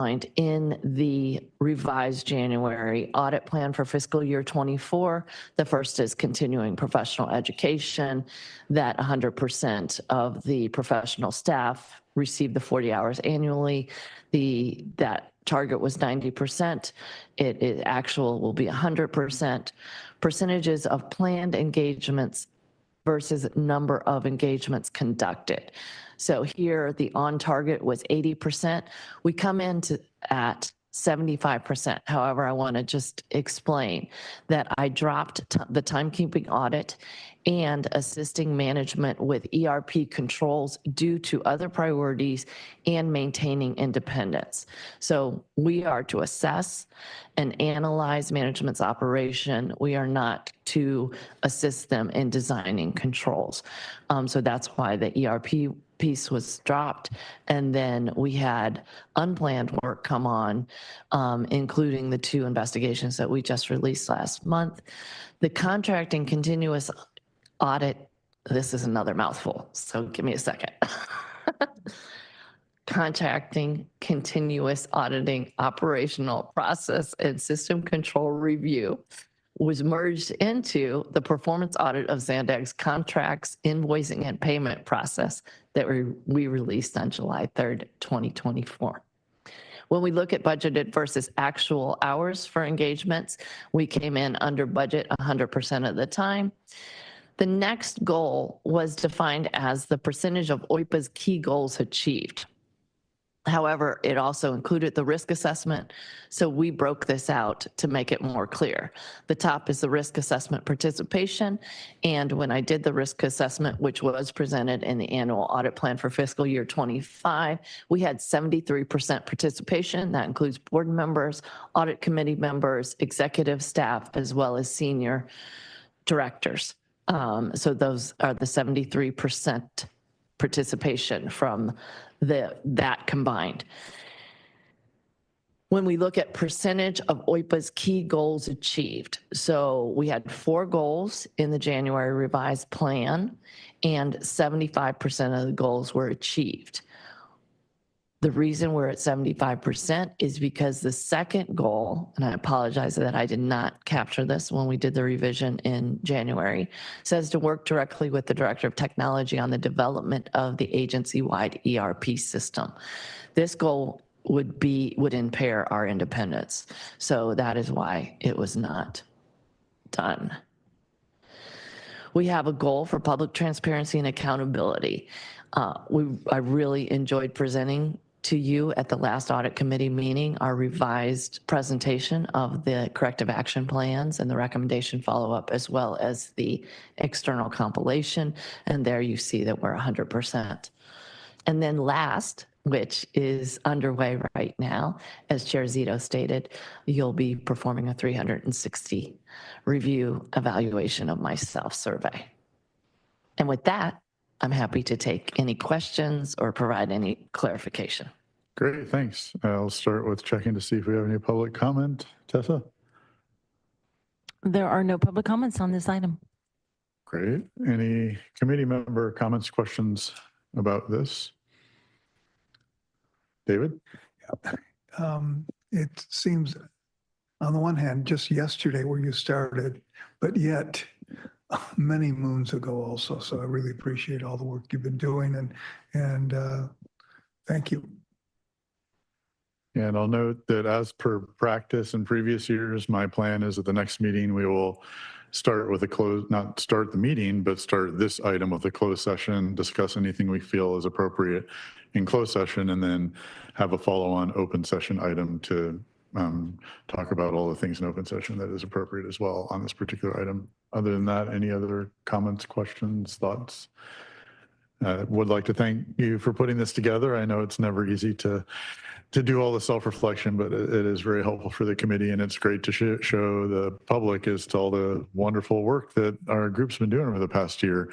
in the revised January audit plan for fiscal year 24. The first is continuing professional education, that 100% of the professional staff receive the 40 hours annually. That target was 90%. It actual will be 100%. Percentages of planned engagements versus number of engagements conducted. So here the on target was 80%. We come in at 75%. However, I want to just explain that I dropped the timekeeping audit and assisting management with ERP controls due to other priorities and maintaining independence. So we are to assess and analyze management's operation. We are not to assist them in designing controls. So that's why the ERP piece was dropped. And then we had unplanned work come on, including the 2 investigations that we just released last month. The contracting continuous audit, this is another mouthful, so give me a second. Contracting, continuous auditing, operational process, and system control review was merged into the performance audit of Zandag's contracts, invoicing, and payment process that we released on July 3rd, 2024. When we look at budgeted versus actual hours for engagements, we came in under budget 100% of the time. The next goal was defined as the percentage of OIPA's key goals achieved. However, it also included the risk assessment, so we broke this out to make it more clear. The top is the risk assessment participation, and when I did the risk assessment, which was presented in the annual audit plan for fiscal year 25, we had 73% participation. That includes board members, audit committee members, executive staff, as well as senior directors. So those are the 73% participation from that combined. When we look at percentage of OIPA's key goals achieved, so we had 4 goals in the January revised plan, and 75% of the goals were achieved. The reason we're at 75% is because the second goal, and I apologize that I did not capture this when we did the revision in January, says to work directly with the Director of Technology on the development of the agency-wide ERP system. This goal would impair our independence. So that is why it was not done. We have a goal for public transparency and accountability. I really enjoyed presenting to you at the last audit committee meeting our revised presentation of the corrective action plans and the recommendation follow-up, as well as the external compilation. And there you see that we're 100%. And then last, which is underway right now, as Chair Zito stated, you'll be performing a 360 review evaluation of my self-survey. And with that, I'm happy to take any questions or provide any clarification. Great, thanks. I'll start with checking to see if we have any public comment. Tessa? There are no public comments on this item. Great. Any committee member comments, questions about this? David? Yeah. It seems, on the one hand, just yesterday where you started, but yet many moons ago also. So I really appreciate all the work you've been doing, and thank you. And I'll note that as per practice in previous years, my plan is at the next meeting, we will start with not start the meeting, but start this item with a closed session, discuss anything we feel is appropriate in closed session, and then have a follow-on open session item to talk about all the things in open session that is appropriate as well on this particular item. Other than that, any other comments, questions, thoughts? Would like to thank you for putting this together. I know it's never easy to do all the self-reflection, but it is very helpful for the committee, and it's great to show the public as to all the wonderful work that our group's been doing over the past year.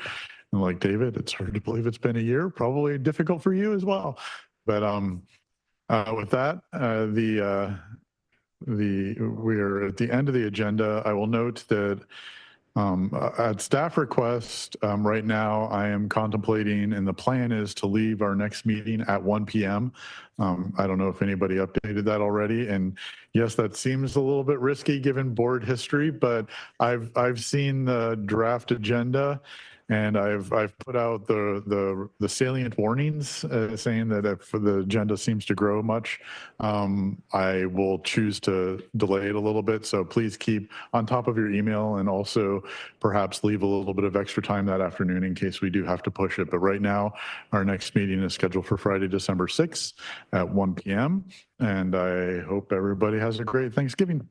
And like David, it's hard to believe it's been a year, probably difficult for you as well. But with that, we are at the end of the agenda. I will note that At staff request, right now, I am contemplating, and the plan is to leave our next meeting at 1 p.m. I don't know if anybody updated that already. And yes, that seems a little bit risky given board history, but I've seen the draft agenda, and I've put out the salient warnings saying that if the agenda seems to grow much, I will choose to delay it a little bit. So please keep on top of your email, and also perhaps leave a little bit of extra time that afternoon in case we do have to push it. But right now, our next meeting is scheduled for Friday, December 6th at 1 p.m. And I hope everybody has a great Thanksgiving.